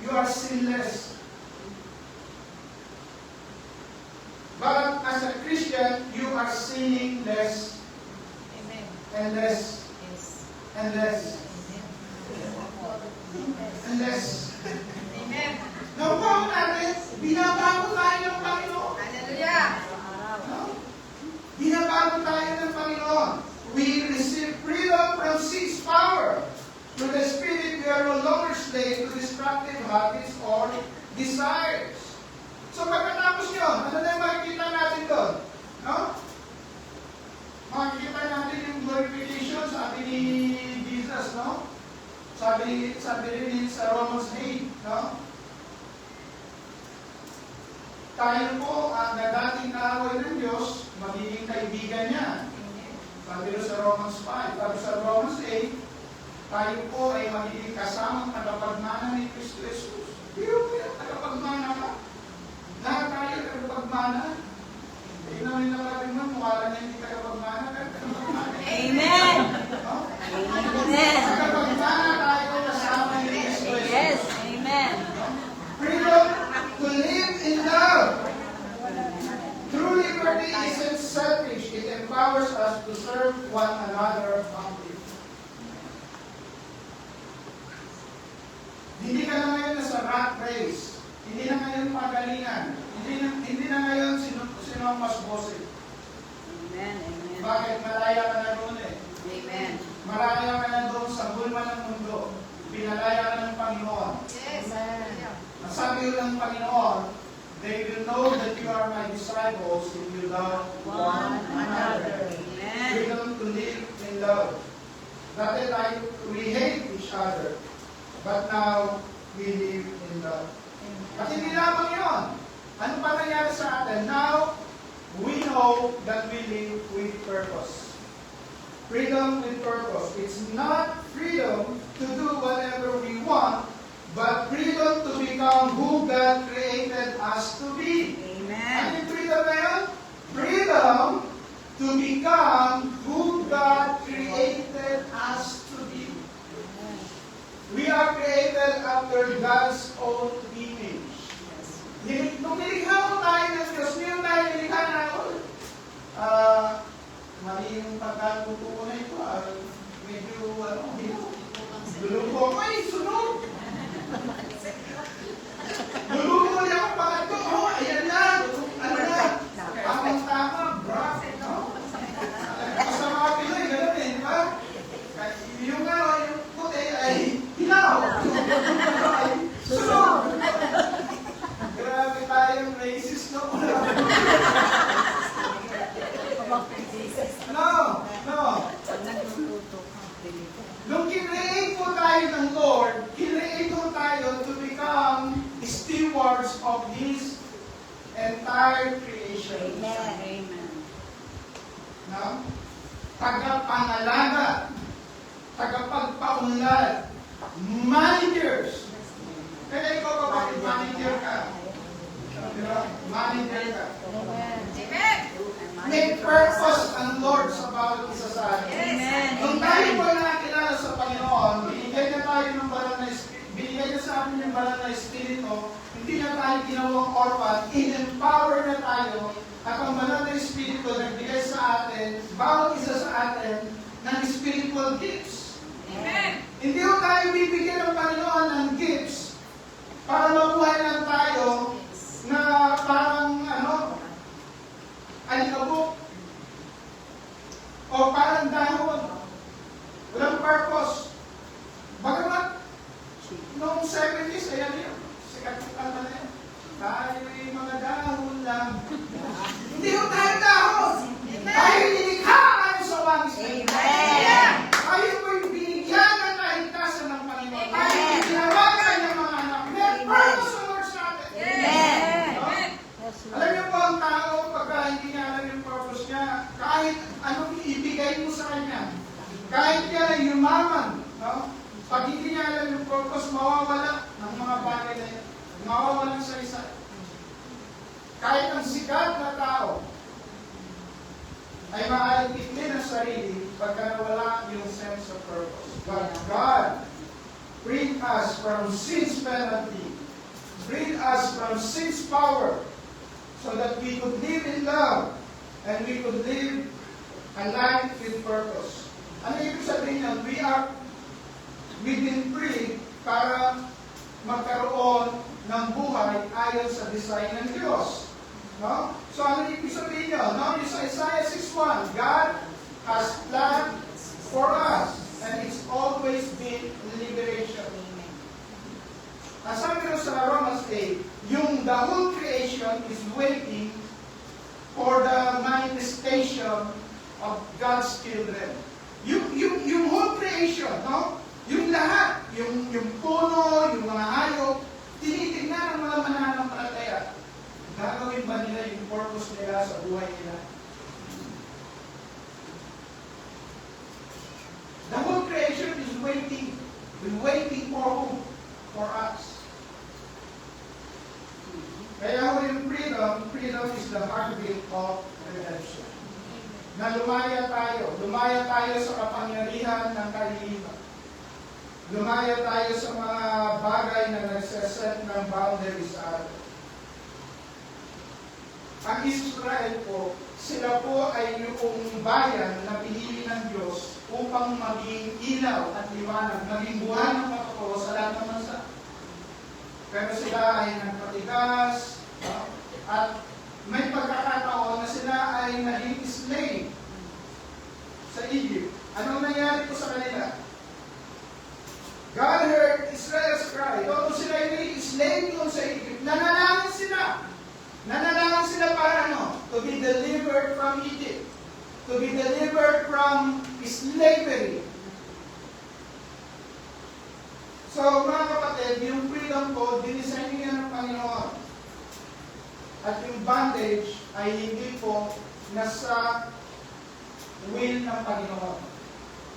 B: you are sinless. But as a Christian, you are sinning less
C: Amen.
B: and less
C: Yes.
B: and less and less.
C: Amen.
B: Nakuha natin, binabago tayo ng Panginoon.
C: Hallelujah.
B: No? Binabago tayo ng Panginoon. We receive freedom from sin's power. Through the Spirit, we are no longer slaves to destructive habits or desires. So pagkatapos nyo, ano na yung makikita natin doon? No? Makikita natin yung glorification, sabi ni Jesus, no? Sabi rin sa Romans 8, no? Tayo po, na dating kaaway ng Diyos, magiging kaibigan niya. Sabi rin sa Romans 5. Sabi sa Romans 8, tayo po ay magiging kasamang tagapagmana ni Kristo Jesus. Pero tagapagmana ka. Lahat tayo tagapagmana. Hindi naman yung natin mo, mukha lang niya hindi tagapagmana.
D: Amen.
B: No?
D: Amen.
B: Tagapagmana tayo kasama ni Kristo Jesus.
D: Yes. Amen.
B: Freedom to live in love. True liberty isn't selfish. It empowers us to serve one another humbly. Hindi ka na ngayon nasa rat race. Hindi na ngayon pagalingan. Hindi na ngayon sino ang mas bossy.
D: Amen. Amen.
B: Bakit? Malaya ka na doon eh.
D: Amen.
B: Malaya ka na doon sa bulma ng mundo. Pinalaya ka ng Panginoon.
C: Yes.
B: Ang sabi ng Panginoon, they will know that you are my disciples if you love one another.
D: Amen.
B: Freedom to live in love. Dati tayo, we hate each other. But now, we live in love. At hindi lamang yun. Ano pa nangyari sa atin? Now, we know that we live with purpose. Freedom with purpose. It's not freedom to do whatever we want, but freedom to become who God created us to be.
D: Amen.
B: Ano yung freedom na yun? Freedom to become who God created us to be. We are created after God's own image. Nung nilikha mo tayo ng Diyos, ngayon tayo nilikha na ako. Mali yung pagkatutuko na ito. Medyo, lulubo ko. Ay, sunod! Lulubo niya ako pangatlo. Oh, ayan na! Ano na? Tama, bra. No? Sa mga Pinoy, gano'n eh, di ba? Yung puti ay hilaw. Ay, sunod! Grabe tayong racist, no? No. Nung kinreate po tayo ng Lord, kinreate po tayo to become stewards of His entire creation.
D: Amen.
B: No? Tagapangalaga, tagapagpaunlad, managers. Kaya ikaw kapag manager ka. Diba? Manager ka.
C: Amen.
B: May purpose ang yung banal na Espiritu, hindi na tayo ginawang orphan, in-empower na tayo, at ang banal na Espiritu nagbigay sa atin, bawat isa sa atin, ng spiritual gifts.
C: Amen.
B: Hindi ko tayo bibigyan ng Panginoon ng gifts para mabuhay lang tayo na parang alikabok o parang dahon. Walang purpose. Bagamat, noong 70s, ayan yun. Sikat yung kanta na yun. Tayo'y mga dahon lang. Hindi ko tayo dahon. Tayo nilikha ayon sa wangis na ito.
D: Amen.
B: Tayo po'y binigyan ng kahitasan ng Panginoon. Tayo po'y tinawagan ng mga anak. May purpose ang Lord sa atin.
D: Amen.
B: No? Alam niyo po ang tao, pagka hindi niya alam yung purpose niya, kahit anong ibigay mo sa kanya, kahit yan ay yumaman, no? Pag hindi niya alam yung purpose, mawawala ng mga bagay na yan. Mawawala sa isa. Kahit ang sikat na tao ay maaaring itlin ang sarili pagka nawala yung sense of purpose. But God freed us from sin's penalty, freed us from sin's power, so that we could live in love and we could live a life with purpose. Ano ibig sabihin niyan? We've been freed para magkaroon ng buhay ayon sa design ng Diyos. No? So ano ibig sabihin niyo? No? Yung sa Isaiah 6:1, God has planned for us and it's always been liberation. Ang sabi ko sa Romans 8, yung the whole creation is waiting for the manifestation of God's children. Yung whole creation, no? Yung lahat, yung puno, yung mga hayop, tinitignan ng mga mananampalataya. Gagawin ba nila yung purpose nila sa buhay nila? The whole creation is waiting. We're waiting for whom? For us. Kaya yung freedom is the heartbeat of redemption. Na lumaya tayo sa kapangyarihan ng kaliliman. Lumaya tayo sa mga bagay na nagsaset ng boundaries sa atin. Ang Israel po, sila po ay yung bayan na pinili ng Diyos upang maging ilaw at liwanag, maging buwan ng patutuo sa lahat ng bansa. Pero sila ay nagpatigas, at may pagkakataon na sila ay naging slave sa Egypt. Anong nangyari po sa kanila? God heard Israel's cry. Todos sila ay naging slave doon sa Egypt. Nanalangin sila. Nanalangin sila para ano? To be delivered from Egypt. To be delivered from slavery. So mga kapatid, yung freedom po, dinisign niya ng Panginoon. At yung bondage ay hindi po nasa will ng Panginoon.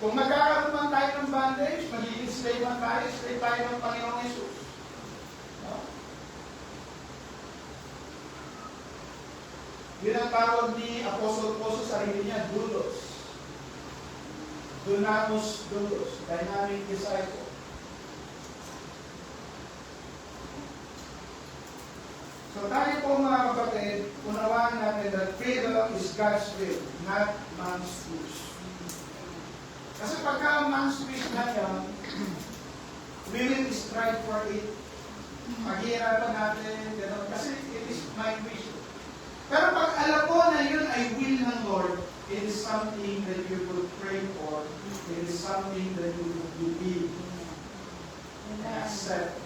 B: Kung magkakaroon man tayo ng bondage, magiging slave man tayo, slave tayo ng Panginoon Jesus. No? Yun ang tawag ni Apostol Paul sa sarili niya, doulos. Dunamus doulos, dynamic disciple. So tayo po mga kapatid, unawaan natin that freedom is God's will, not man's wish. Kasi pagka man's wish na yan, we will strive for it. Maghihirapan natin, gano'n. Kasi it is my wish. Pero pag alam mo na yun ay will ng Lord, it is something that you would pray for. It is something that you would believe and accept.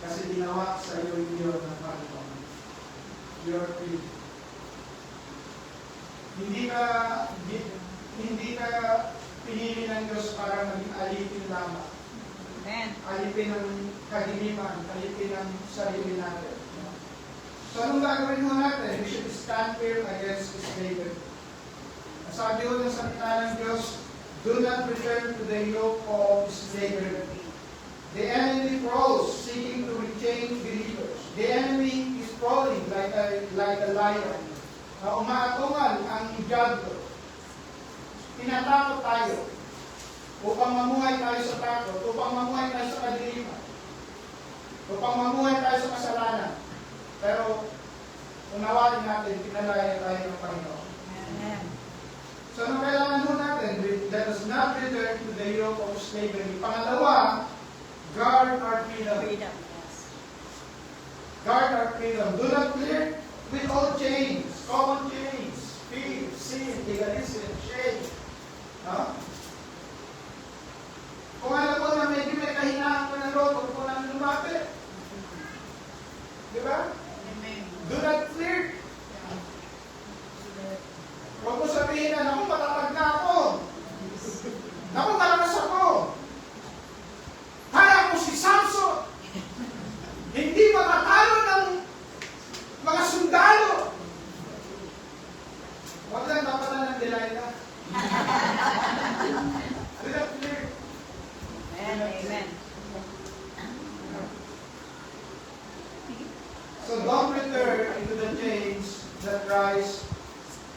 B: Kasi ginawa sa iyo yun ng Panginoon. You are free. Hindi ka pinili ng Diyos para maging alipin lamang.
D: Amen.
B: Alipin ng kadiliman, alipin ng sarili natin. So anong gagawin mo natin? We should stand firm against slavery. Sabi ko ng salita ng Diyos, do not return to the yoke of slavery. The enemy prowls, seeking to retain believers. The enemy is prowling like a lion. Umaatungan ang diablo. Tinatakot tayo upang mamuhay tayo sa takot, upang mamuhay tayo sa kadiliman. upang mamuhay tayo sa kasalanan. Pero, unawain natin, pinalaya tayo ng Panginoon.
D: Amen.
B: So, ano kailangan ho natin? Let us not return to the yoke of slavery. Pangalawa, guard our freedom.
D: Freedom. Yes.
B: Guard our freedom. Do not flirt with all chains, common chains, fear, sin, legalism, shame. No? Kung alam mo na medyo may kahinaan ko na loob, huwag ko lang lumapit. Di ba?
D: Amen.
B: Do not flirt. Huwag mo sabihin na, naku, matatag na ako. Naku, malakas ako. Para ko si Samson. Hindi matatalo ng mga sundalo. Huwag lang napatan ng Delilah. Do not flirt.
D: Amen. Amen.
B: So don't return into the chains that Christ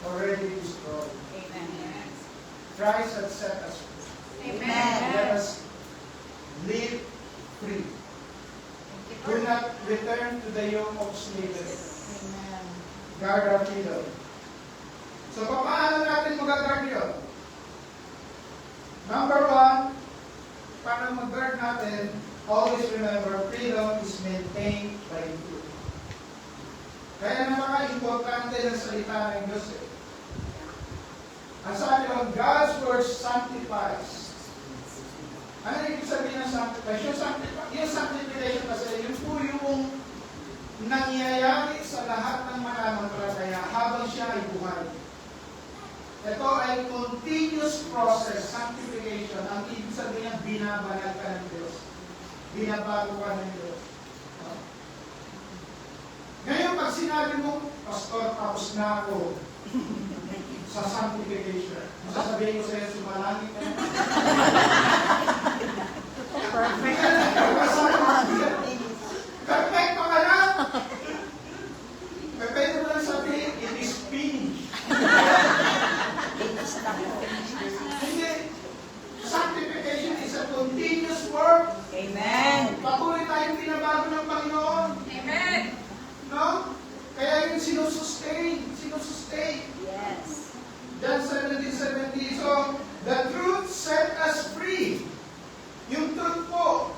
B: already destroyed.
D: Amen.
B: Christ has set us free.
D: Amen.
B: Let us live free. Do not return to the yoke of slavery.
D: Amen.
B: Guard our freedom. So paano natin mag-guard yun? Number one, para mag-guard natin, always remember, freedom is maintained by truth. Kaya napaka-importante ng salita ng Diyos eh. Ang sabi ko, God's word sanctifies. Ano ibig sabihin ng sanctifies? Yung sanctification kasi, yun po yung nangyayari sa lahat ng mananampalataya habang siya ay buhay. Ito ay continuous process, sanctification. Ang ibig sabihin, binabanal ka ng Diyos. Binabago ka ng Diyos. Ngayon, pag sinabi mo, Pastor, tapos na ako sa sanctification, masasabihin ko sa iyo, sumalangin ka na.
D: Perfect.
B: Perfecto ka na. Pwede mo lang sabihin, it is finished. Hindi. Sanctification is a continuous work.
D: Amen.
B: Patuloy tayong binabago ng Panginoon.
D: Amen.
B: No? Kaya yung sinusustain.
D: Yes.
B: John 17:17. So, the truth set us free. Yung truth po,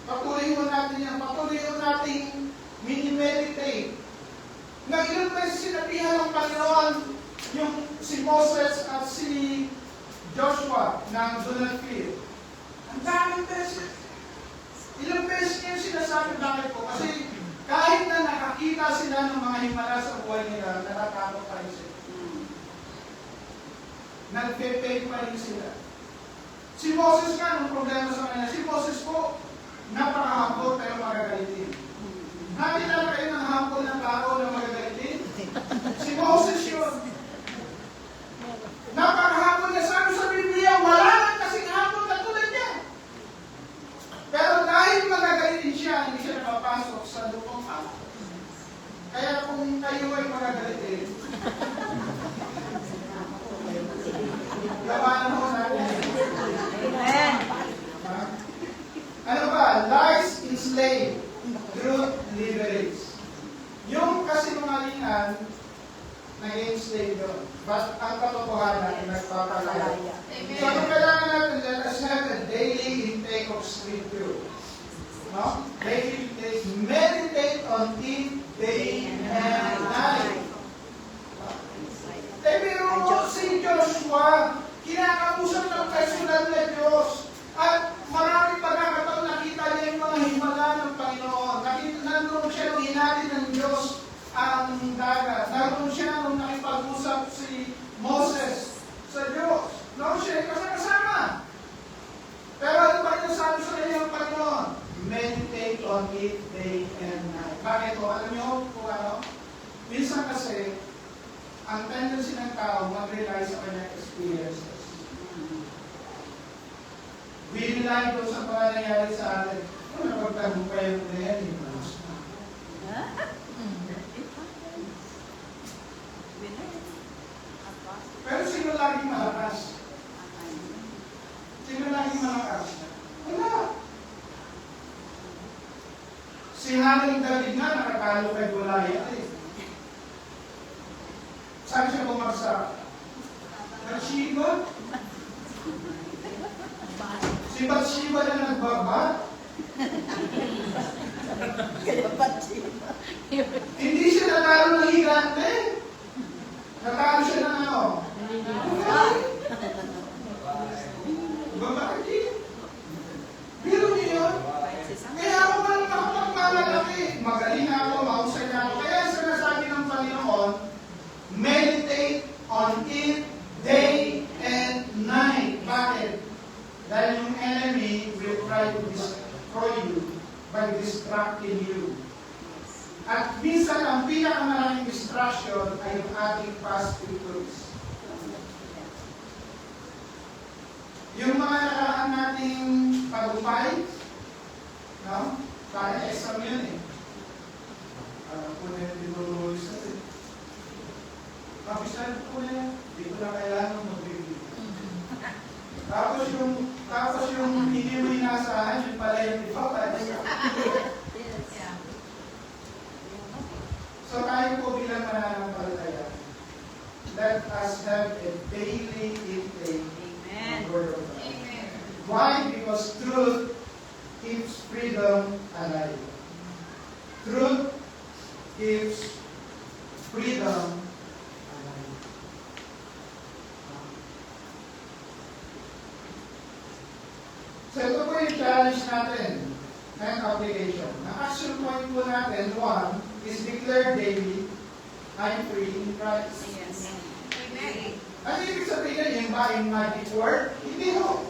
B: patuloy mo natin yan. Patuloy mo natin mini-meditate. Na ilang beses sinabihan ng Panginoon yung si Moses at si Joshua na do not fear. Ang daming beses. Ilang beses niya sinasabi, bakit po? Kasi kahit na nakakita sila ng mga himala sa buhay nila, natatakot pa rin sila. Nagpe-pay pa rin sila. Si Moses nga, nung problema sa kanila, si Moses po, napakahapon pero magagalitin. Nakilala kayo ng hapon ng tao na magagalitin? Si Moses yun. Napakahapon na sabi sa Biblia, wala nang kasing hapon na tulad niya. Pero dahil magagalitin siya, hindi siya napapasok sa lupang hapon. Kaya kung kayo ay magagalitin, labanan mo natin.
D: Amen.
B: Ano ba? Lies enslave, truth liberates. Yung kasinungalingan, nag-enslave yun. But ang katotohanan ay nagpapalaya. So, kung kailangan natin, let us have a daily intake of scripture. No? Daily intake. Meditate on it day and night. Pero si Joshua, kinakausap ng kaisulat na Diyos. At maraming pagkakataon nakita niya yung mga himala ng Panginoon. Nandun siya nung hinali ng Diyos ang dagat. Nandun siya nung nakipag-usap si Moses sa Diyos. Nandun siya kasama. Pero ano ba yung sabi sa kanya ng Panginoon? Meditate on it day and night. Bakit po? Alam niyo kung ano? Minsan kasi, ang tendency ng tao mag-rely sa kanyang experiences. We rely doon sa mga nangyari sa atin. Kung napagtagumpay mo na yan, malas na. Pero sino laging malakas? Sino laging malakas? Wala. Si Haring David nga nakatalo kay Goliath eh. Saan siya bumagsak? Bathsheba? Si Bathsheba na nagbabat?
D: Kaya pa siya.
B: Hindi siya natalo ng higante. Natalo siya ng ano? Babae. Biro niyo yun? Kaya ako man makapagmalalaki. Magaling na ako, mahusay na ako. Kaya sinasabi ng Panginoon, meditate on it day and night. Bakit? Dahil yung enemy will try to destroy you by distracting you. At minsan, ang pinakamaraming distraction ay yung ating past victories. Yung mga nakaraan nating tagumpay, no? Para exam yun eh. Alam ko na yung tinuloy sa eh. Kapisan ko na yan. Hindi ko na kailangan magbibig. Tapos yung hindi mo inasahan, yung pala yung iba pa. So tayo po bilang mananampalataya, let us have a daily intake of the Word of God.
C: Amen.
B: Why? Because truth keeps freedom alive. Truth keeps freedom alive. So ito po yung challenge natin and application. Ang action point po natin, one, is declare daily, I'm free in Christ.
C: Yes. Amen.
B: Ano ibig sabihin yung ba yung magic word? Hindi ho.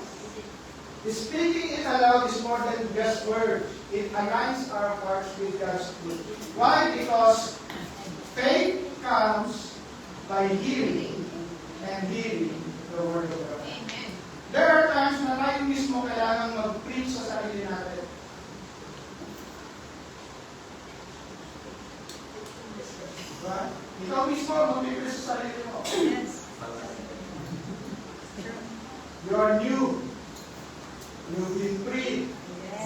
B: Speaking it aloud is more than just words. It aligns our hearts with God's truth. Why? Because faith comes by hearing and hearing the Word of God.
C: Amen.
B: There are times na tayo mismo kailangan mag-preach sa sarili natin. Diba? Ikaw mismo mag-preach sa sarili mo.
C: Yes.
B: You are new. You've been freed.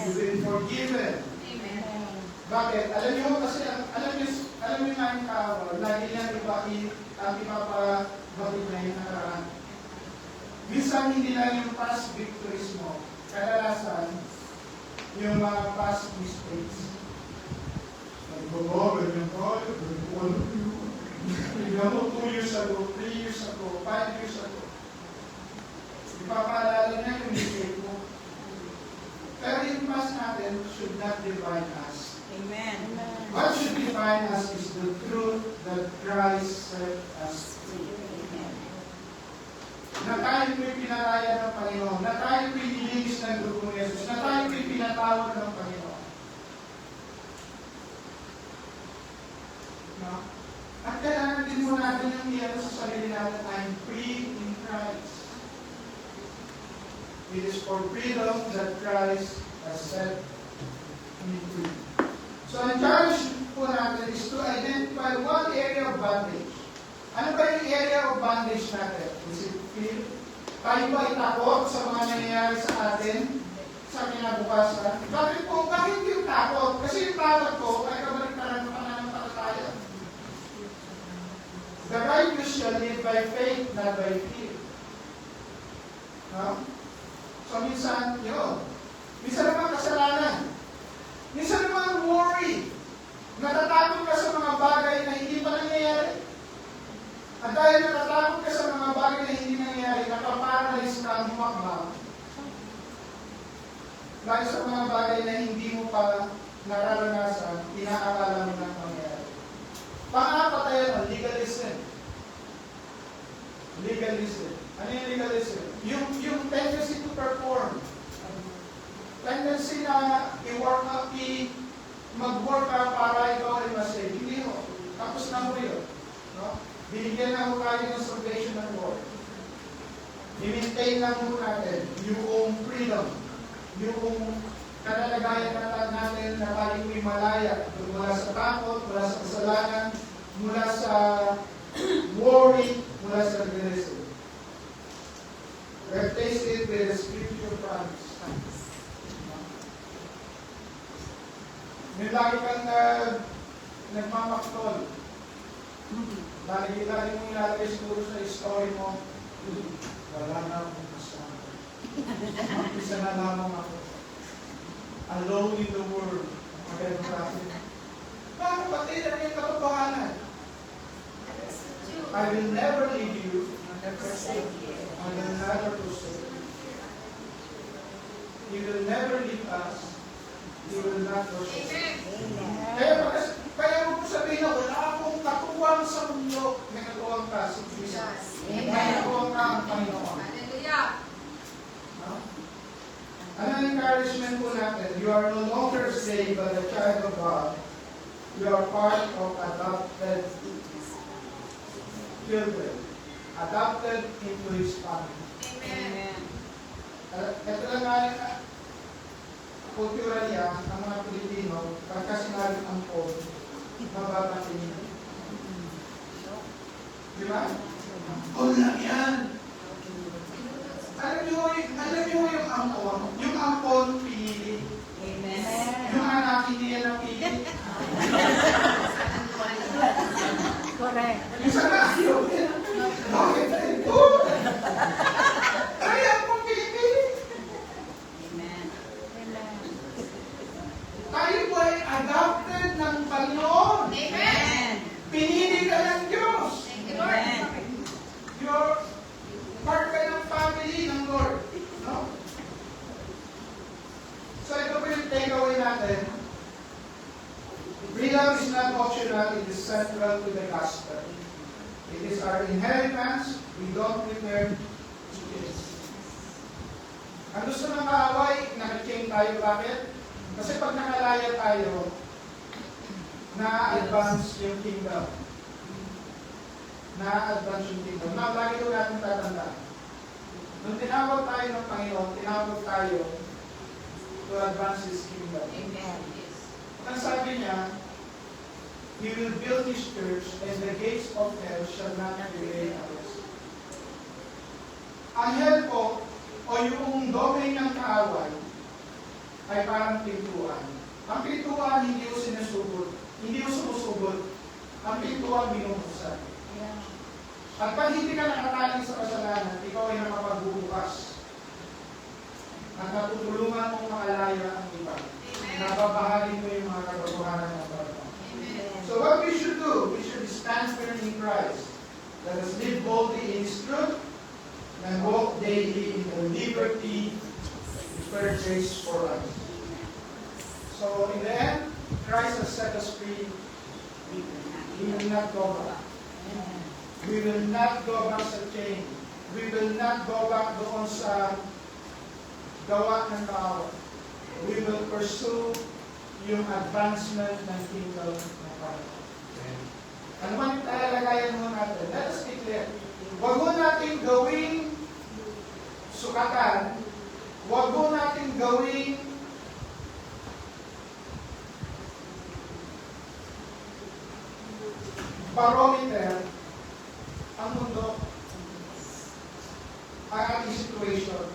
B: You've been forgiven.
C: Amen.
B: Bakit? Alam niyo kasi, alam niyo nga yung tao, lagi niya ang ipapabalik na yung nakaraan. Minsan hindi lang yung past victories mo, kadalasan yung mga past mistakes. Nagbabagal yung tayo, tignan mo 2 years ago, 3 years ago, 5 years ago. Ipapaalala niya yung mistake mo. Pero yung past natin should not define us.
D: Amen.
B: What should define us is the truth that Christ set us free. Na tayo po'y pinalaya ng Panginoon, na tayo po'y nilinis ng dugo ni Jesus, na tayo po'y pinatawad ng Panginoon. No? At kailangan din mo natin yung iyano sa sarili natin, I'm free in Christ. It is for freedom that Christ has set me free. So, ang challenge po natin is to identify one area of bondage. Ano ba yung area of bondage natin? Is it fear? Tayo ba ay takot sa mga nangyayari sa atin sa kinabukasan? Bakit po? Bakit yung takot? Kasi yung takot ko ay kabaliktaran ng pananampalataya. The righteous shall live by faith, not by fear. No? So, minsan, yun. Minsan naman kasalanan. Minsan naman worry. Natatakot ka sa mga bagay na hindi pa nangyayari. At dahil natatakot ka sa mga bagay na hindi nangyayari, nakaparalyze ka ang humakbang. Dahil sa mga bagay na hindi mo pa nararanasan, inaakala mo na nangyayari. Pang-apat ay ang legalism. Legalism. Ano yung legalism? Yung tendency to perform. Tendency na mag-work ka para ikaw ay masay. Hindi mo. Tapos na mo yun. No? Binigyan na mo tayo ng salvation ng Lord. I-maintain lang mo natin yung freedom. Yung kanalagayan natin na tayo may malaya. Mula sa takot, mula sa kasalanan, mula sa worry, mula sa legalism. Replace it with the scripture promise. Yung lagi kang nagmamaktol. Lagi mo ilalagay siguro sa story mo, wala na akong kasama. Isa na lamang ako. Alone in the world. Magandang klase. Mga kapatid, ano yung katotohanan? I will never leave you. I will never forsake you. He will never leave us. He will not forsake us. Kaya mo po sabihin na wala akong katuwang sa mundo. May katuwang ka si Jesus. May katuwang ka ang Panginoon.
C: Hallelujah.
B: No? Ano ang encouragement po natin? You are no longer a slave but a child of God. You are part of adopted children. Adopted into His family.
C: Amen.
B: Ito lang nga, culturally, ang mga Pilipino, pagka sinabi ang phone, mababatiin. Di ba? Phone lang yan. Alam niyo yung ampon? Yung ampon, pinili.
D: Amen.
B: Yung anak, hindi yan ang pinili.
D: Correct.
B: Yung sana ayaw yan. Bakit na ito? Kaya mong pinipili.
D: Amen. Amen.
B: Tayo po ay adopted ng Panginoon.
C: Amen.
B: Pinili ka ng Diyos.
C: Thank you, Lord.
B: You're part ka ng family ng Lord. No? So ito po yung takeaway natin. Freedom is not optional, it is central to the gospel. It is our inheritance, we don't return to it. Ang gusto ng kaaway, naka-chain tayo. Bakit? Kasi pag nakalaya tayo, na-advance yung kingdom. Na-advance yung kingdom. Now, lagi ko natin tatandaan. Nung tinawag tayo ng Panginoon, tinawag tayo to advance His kingdom.
C: Amen.
B: Ang sabi niya, He will build His church and the gates of hell shall not prevail against it. Ang hell po, o yung domain ng kaaway, ay parang pintuan. Ang pintuan hindi ko sinusugod. Hindi ko sumusugod. Ang pintuan binubuksan. At pag hindi ka nakataling sa kasalanan, ikaw ay nakapagbubukas. At natutulungan mong makalaya ang iba. Nababahagi mo yung mga katotohanan ng Panginoon. So what we should do, we should stand firm in Christ. Let us live boldly in His truth and walk daily in the liberty He purchased for us. So in the end, Christ has set us free. We will not go back. We will not go back sa chain. We will not go back doon sa gawa ng tao. We will pursue yung advancement ng kingdom ng Panginoon. Ano man yung talalagayan mo natin? Let us be clear. Huwag mo natin gawing sukatan. Huwag mo natin gawing barometer ang mundo, ang ating situation.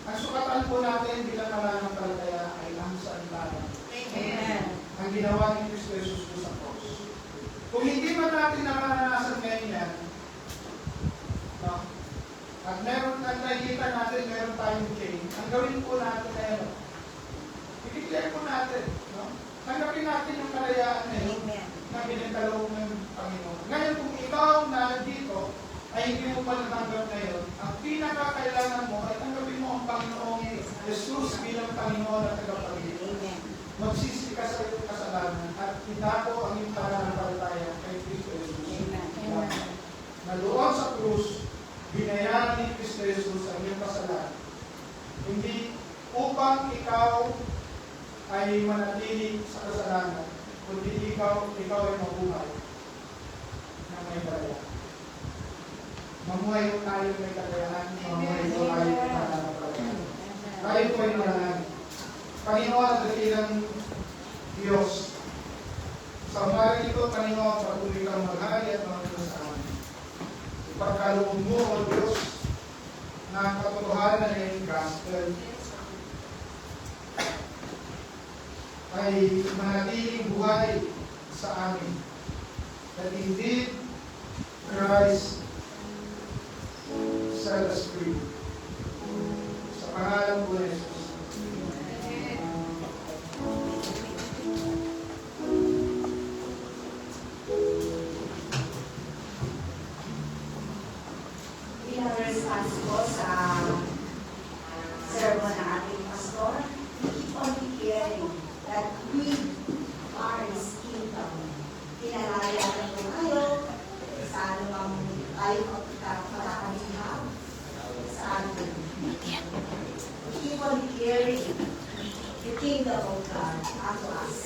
B: Ang sukatan po natin bilang mananampalataya ay ang saan lamang.
C: Amen.
B: Ang ginawa ni Kristo Jesus po sa cross. Kung hindi man natin naranasan ngayon yan, no? At meron at nakikita natin, meron tayong chain, ang gawin po natin ay ano? I-declare po natin. No? Tanggapin natin yung kalayaan na yun na binigkaloob ng Panginoon. Ngayon, kung ikaw na dito ay hindi mo pa natanggap ngayon, ang pinakakailangan mo ay tanggapin mo ang Panginoong Jesus bilang Panginoon at tagapagligtas. Magsisi ka sa iyong kasalanan at idako ang iyong pananampalataya kay Kristo Jesus. Na doon sa krus, binayaran ni Kristo Jesus ang iyong kasalanan. Hindi upang ikaw ay manatili sa kasalanan, kundi ikaw ay mabuhay na may kalaya. Mamuhay ko tayo may kalayahan, mamuhay ko tayo may pananampalataya. Tayo po ay manalangin. Panginoon at dakilang Diyos, sa umaga ito, Panginoon, patuloy kang maghari at mga sa amin. Ipagkaloob mo, O Diyos, na ang katotohanan ng iyong gospel. ay manatiling buhay sa amin. That indeed, Christ set us free. Sa pangalan po ni Jesus.
C: Bilang responsible sa sermon ng ating pastor, keep on hearing that we are His kingdom. Pinalayanan po kayo sa anumang tayo makakalihap sa atin. Keep on hearing the kingdom of God unto us.